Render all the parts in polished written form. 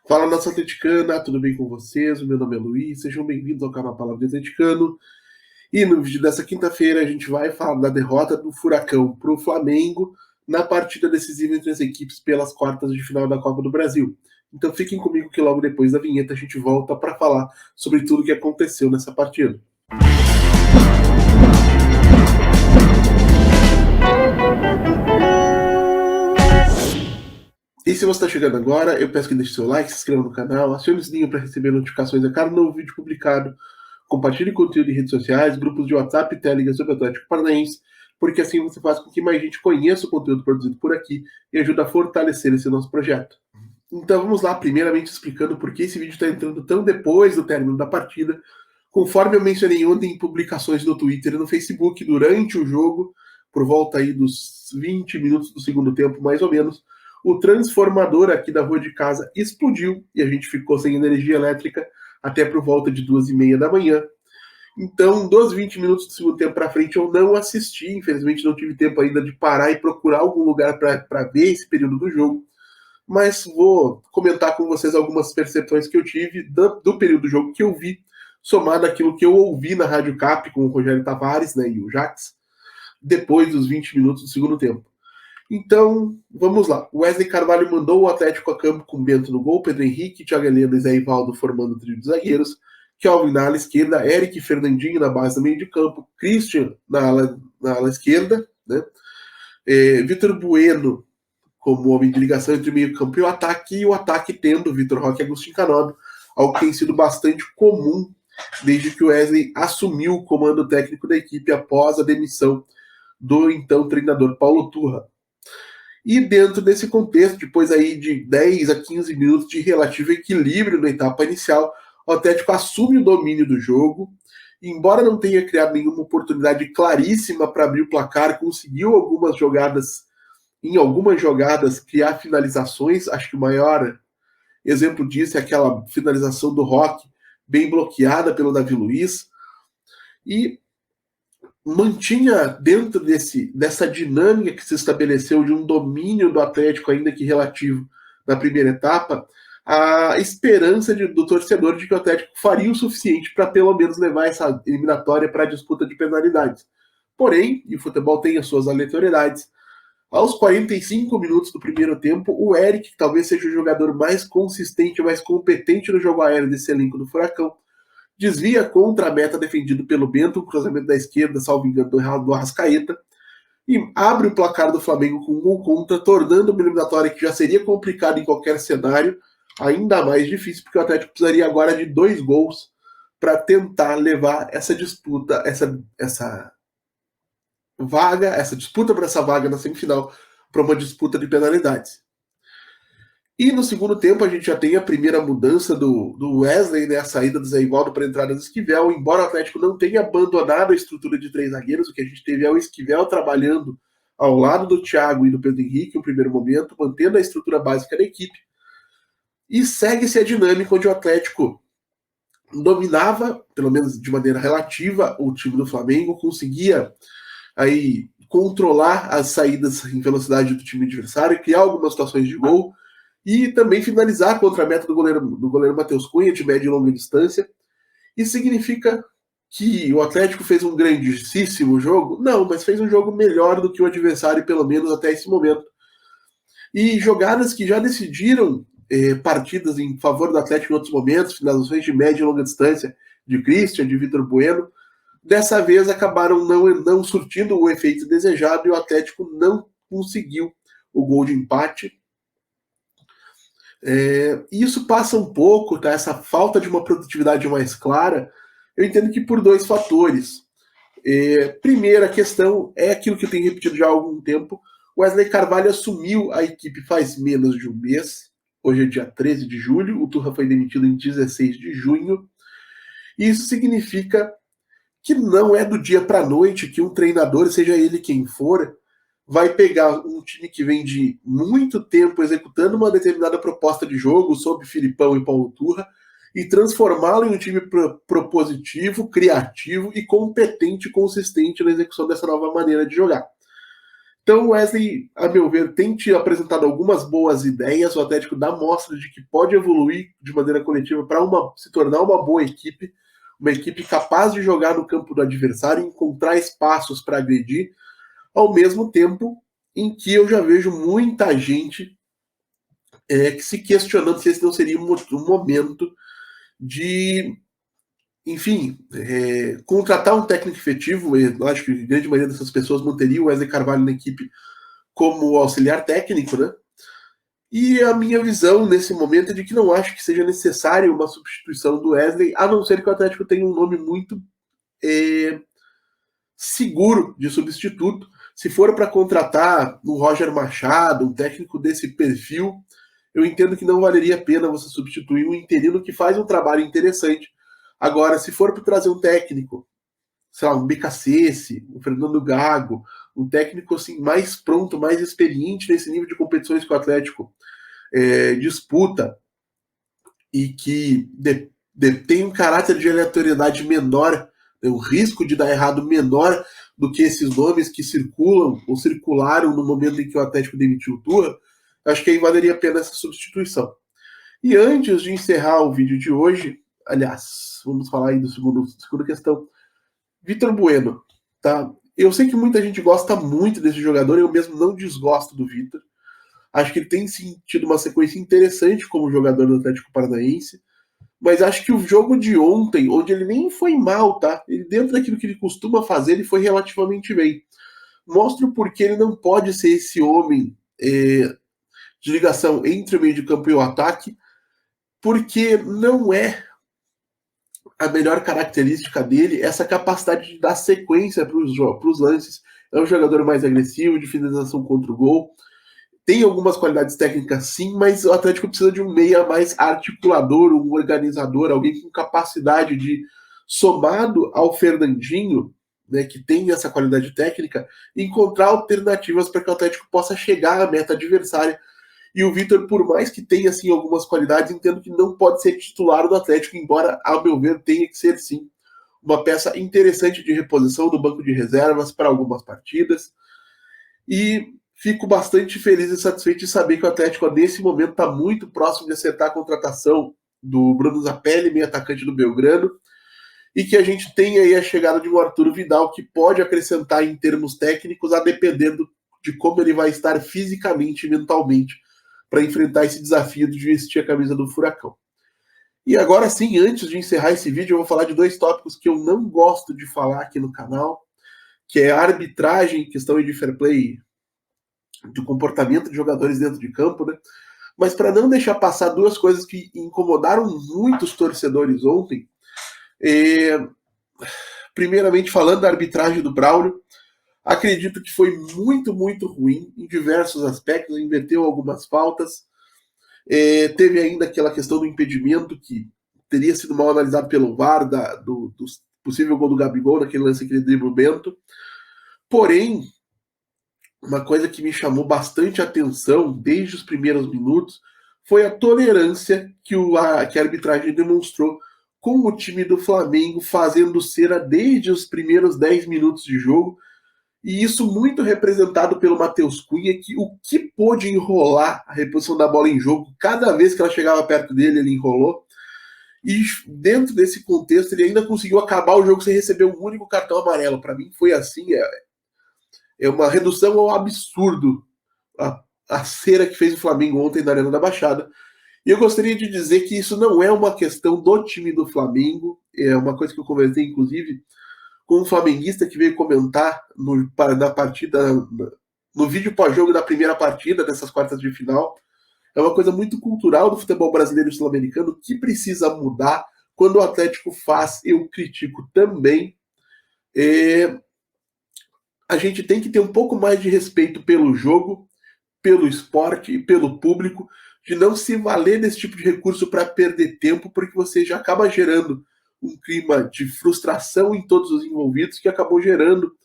Fala, nossa atleticana, tudo bem com vocês? O meu nome é Luiz, sejam bem-vindos ao canal Palavra de Atleticano. E no vídeo dessa quinta-feira a gente vai falar da derrota do Furacão para o Flamengo na partida decisiva entre as equipes pelas quartas de final da Copa do Brasil. Então fiquem comigo que logo depois da vinheta a gente volta para falar sobre tudo o que aconteceu nessa partida. E se você está chegando agora, eu peço que deixe seu like, se inscreva no canal, acione o sininho para receber notificações a cada novo vídeo publicado, compartilhe conteúdo em redes sociais, grupos de WhatsApp e Telegram sobre o Atlético Paranaense, porque assim você faz com que mais gente conheça o conteúdo produzido por aqui e ajuda a fortalecer esse nosso projeto. Então vamos lá, primeiramente explicando por que esse vídeo está entrando tão depois do término da partida. Conforme eu mencionei ontem em publicações no Twitter e no Facebook, durante o jogo, por volta aí dos 20 minutos do segundo tempo, mais ou menos, o transformador aqui da rua de casa explodiu e a gente ficou sem energia elétrica até por volta de 2h30 da manhã. Então, dos 20 minutos do segundo tempo para frente, eu não assisti. Infelizmente, não tive tempo ainda de parar e procurar algum lugar para ver esse período do jogo. Mas vou comentar com vocês algumas percepções que eu tive do período do jogo que eu vi, somado àquilo que eu ouvi na Rádio Cap com o Rogério Tavares, né, e o Jax, depois dos 20 minutos do segundo tempo. Então, vamos lá. O Wesley Carvalho mandou o Atlético a campo com Bento no gol, Pedro Henrique, Thiago Heleno e Zé Ivaldo formando o trio de zagueiros, Kelvin na ala esquerda, Eric e Fernandinho na base do meio de campo, Christian na ala esquerda, né? Vitor Bueno como homem de ligação entre o meio campo e o ataque tendo Vitor Roque e Agostinho Canóbio, algo que tem sido bastante comum desde que o Wesley assumiu o comando técnico da equipe após a demissão do então treinador Paulo Turra. E dentro desse contexto, depois aí de 10 a 15 minutos de relativo equilíbrio na etapa inicial, o Atlético assume o domínio do jogo, e embora não tenha criado nenhuma oportunidade claríssima para abrir o placar, conseguiu em algumas jogadas criar finalizações. Acho que o maior exemplo disso é aquela finalização do Roque, bem bloqueada pelo Davi Luiz, e mantinha dentro dessa dinâmica que se estabeleceu de um domínio do Atlético, ainda que relativo, na primeira etapa, a esperança do torcedor de que o Atlético faria o suficiente para pelo menos levar essa eliminatória para a disputa de penalidades. Porém, e o futebol tem as suas aleatoriedades, aos 45 minutos do primeiro tempo, o Eric, que talvez seja o jogador mais consistente, mais competente no jogo aéreo desse elenco do Furacão, desvia contra a meta defendido pelo Bento, um cruzamento da esquerda, salvo engano, do Arrascaeta, e abre o placar do Flamengo com um gol contra, tornando uma eliminatória que já seria complicada em qualquer cenário, ainda mais difícil, porque o Atlético precisaria agora de 2 gols para tentar levar essa disputa, essa disputa para essa vaga na semifinal, para uma disputa de penalidades. E no segundo tempo a gente já tem a primeira mudança do Wesley, né, a saída do Zé Ivaldo para a entrada do Esquivel. Embora o Atlético não tenha abandonado a estrutura de 3 zagueiros, o que a gente teve é o Esquivel trabalhando ao lado do Thiago e do Pedro Henrique no primeiro momento, mantendo a estrutura básica da equipe. E segue-se a dinâmica onde o Atlético dominava, pelo menos de maneira relativa, o time do Flamengo, conseguia aí controlar as saídas em velocidade do time adversário, criar algumas situações de gol, e também finalizar contra a meta do goleiro Matheus Cunha, de média e longa distância. Isso significa que o Atlético fez um grandíssimo jogo? Não, mas fez um jogo melhor do que o adversário, pelo menos até esse momento. E jogadas que já decidiram partidas em favor do Atlético em outros momentos, finalizações de média e longa distância, de Christian, de Vitor Bueno, dessa vez acabaram não surtindo o efeito desejado e o Atlético não conseguiu o gol de empate. Isso passa um pouco, tá? Essa falta de uma produtividade mais clara, eu entendo que por 2 fatores. Primeira questão é aquilo que eu tenho repetido já há algum tempo. O Wesley Carvalho assumiu a equipe faz menos de um mês. Hoje é dia 13 de julho, o Turra foi demitido em 16 de junho. E isso significa que não é do dia para a noite que um treinador, seja ele quem for, vai pegar um time que vem de muito tempo executando uma determinada proposta de jogo sob Filipão e Paulo Turra e transformá-lo em um time propositivo, criativo e competente e consistente na execução dessa nova maneira de jogar. Então o Wesley, a meu ver, tem te apresentado algumas boas ideias, o Atlético dá mostra de que pode evoluir de maneira coletiva para se tornar uma boa equipe, uma equipe capaz de jogar no campo do adversário, encontrar espaços para agredir, ao mesmo tempo em que eu já vejo muita gente que se questionando se esse não seria um momento de, enfim, contratar um técnico efetivo. Eu acho que a grande maioria dessas pessoas manteria o Wesley Carvalho na equipe como auxiliar técnico, né? E a minha visão nesse momento é de que não acho que seja necessária uma substituição do Wesley, a não ser que o Atlético tenha um nome muito seguro de substituto. Se for para contratar um Roger Machado, um técnico desse perfil, eu entendo que não valeria a pena você substituir um interino que faz um trabalho interessante. Agora, se for para trazer um técnico, sei lá, um BKC, um Fernando Gago, um técnico assim mais pronto, mais experiente nesse nível de competições que o Atlético disputa e que tem um caráter de aleatoriedade menor, né, o risco de dar errado menor do que esses nomes que circulam ou circularam no momento em que o Atlético demitiu o Turra, acho que aí valeria a pena essa substituição. E antes de encerrar o vídeo de hoje, aliás, vamos falar aí do segunda questão. Vitor Bueno, tá? Eu sei que muita gente gosta muito desse jogador, eu mesmo não desgosto do Vitor. Acho que ele tem sim tido uma sequência interessante como jogador do Atlético Paranaense, mas acho que o jogo de ontem, onde ele nem foi mal, tá? Ele, dentro daquilo que ele costuma fazer, ele foi relativamente bem. Mostra o porquê ele não pode ser esse homem de ligação entre o meio de campo e o ataque, porque não é a melhor característica dele essa capacidade de dar sequência para os lances. É um jogador mais agressivo, de finalização contra o gol. Tem algumas qualidades técnicas sim, mas o Atlético precisa de um meia mais articulador, um organizador, alguém com capacidade de, somado ao Fernandinho, né, que tem essa qualidade técnica, encontrar alternativas para que o Atlético possa chegar à meta adversária. E o Vitor, por mais que tenha assim, algumas qualidades, entendo que não pode ser titular do Atlético, embora, ao meu ver, tenha que ser sim uma peça interessante de reposição do banco de reservas para algumas partidas. E fico bastante feliz e satisfeito de saber que o Atlético, nesse momento, está muito próximo de acertar a contratação do Bruno Zapelli, meio atacante do Belgrano, e que a gente tem aí a chegada de um Arturo Vidal que pode acrescentar em termos técnicos, a depender de como ele vai estar fisicamente e mentalmente para enfrentar esse desafio de vestir a camisa do Furacão. E agora sim, antes de encerrar esse vídeo, eu vou falar de dois tópicos que eu não gosto de falar aqui no canal, que é a arbitragem, questão de fair play, de comportamento de jogadores dentro de campo, né? Mas para não deixar passar duas coisas que incomodaram muitos torcedores ontem, primeiramente falando da arbitragem do Braulio, acredito que foi muito, muito ruim em diversos aspectos, inverteu algumas faltas, teve ainda aquela questão do impedimento que teria sido mal analisado pelo VAR do possível gol do Gabigol, naquele lance que ele dribla o Bento. Porém, uma coisa que me chamou bastante atenção desde os primeiros minutos foi a tolerância que a arbitragem demonstrou com o time do Flamengo fazendo cera desde os primeiros 10 minutos de jogo, e isso muito representado pelo Matheus Cunha, que o que pôde enrolar a reposição da bola em jogo, cada vez que ela chegava perto dele, ele enrolou, e dentro desse contexto ele ainda conseguiu acabar o jogo sem receber um único cartão amarelo. Para mim foi assim, é uma redução ao absurdo a cera que fez o Flamengo ontem na Arena da Baixada. E eu gostaria de dizer que isso não é uma questão do time do Flamengo, é uma coisa que eu conversei, inclusive, com um flamenguista que veio comentar na partida, no vídeo pós-jogo da primeira partida dessas quartas de final. É uma coisa muito cultural do futebol brasileiro e sul-americano que precisa mudar. Quando o Atlético faz, eu critico também. A gente tem que ter um pouco mais de respeito pelo jogo, pelo esporte e pelo público, de não se valer desse tipo de recurso para perder tempo, porque você já acaba gerando um clima de frustração em todos os envolvidos, que acabou gerando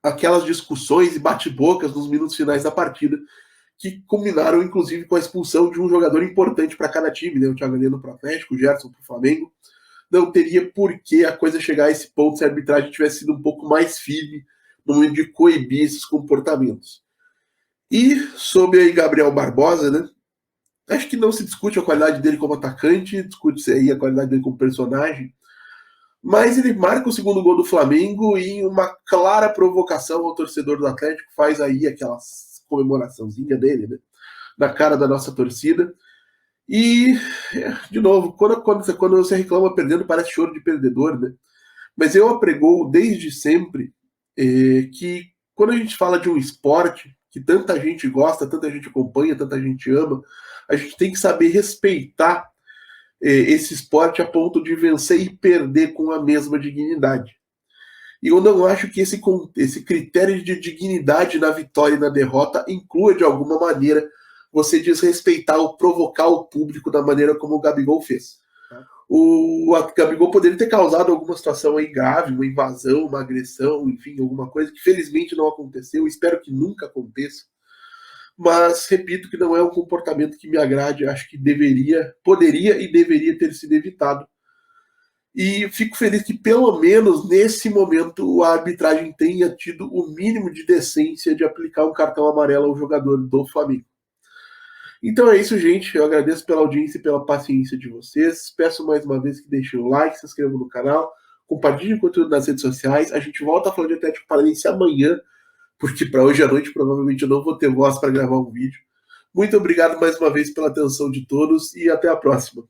aquelas discussões e bate-bocas nos minutos finais da partida, que culminaram, inclusive, com a expulsão de um jogador importante para cada time, né? O Thiago Heleno para o Atlético, o Gerson para o Flamengo. Não teria por que a coisa chegar a esse ponto se a arbitragem tivesse sido um pouco mais firme no momento de coibir esses comportamentos. E sobre aí Gabriel Barbosa, né? Acho que não se discute a qualidade dele como atacante, discute-se aí a qualidade dele como personagem, mas ele marca o segundo gol do Flamengo e em uma clara provocação ao torcedor do Atlético, faz aí aquela comemoraçãozinha dele, né? Na cara da nossa torcida. E, de novo, quando você reclama perdendo, parece choro de perdedor, né? Mas eu aprego desde sempre que quando a gente fala de um esporte que tanta gente gosta, tanta gente acompanha, tanta gente ama, a gente tem que saber respeitar esse esporte a ponto de vencer e perder com a mesma dignidade. E eu não acho que esse critério de dignidade na vitória e na derrota inclua, de alguma maneira, você desrespeitar ou provocar o público da maneira como o Gabigol fez. O Gabigol poderia ter causado alguma situação aí grave, uma invasão, uma agressão, enfim, alguma coisa que felizmente não aconteceu, espero que nunca aconteça. Mas repito que não é um comportamento que me agrade, acho que poderia e deveria ter sido evitado. E fico feliz que, pelo menos nesse momento, a arbitragem tenha tido o mínimo de decência de aplicar um cartão amarelo ao jogador do Flamengo. Então é isso, gente. Eu agradeço pela audiência e pela paciência de vocês. Peço mais uma vez que deixem o like, se inscrevam no canal, compartilhem o conteúdo nas redes sociais. A gente volta a falar de Atlético Paranaense amanhã, porque para hoje à noite provavelmente eu não vou ter voz para gravar um vídeo. Muito obrigado mais uma vez pela atenção de todos e até a próxima.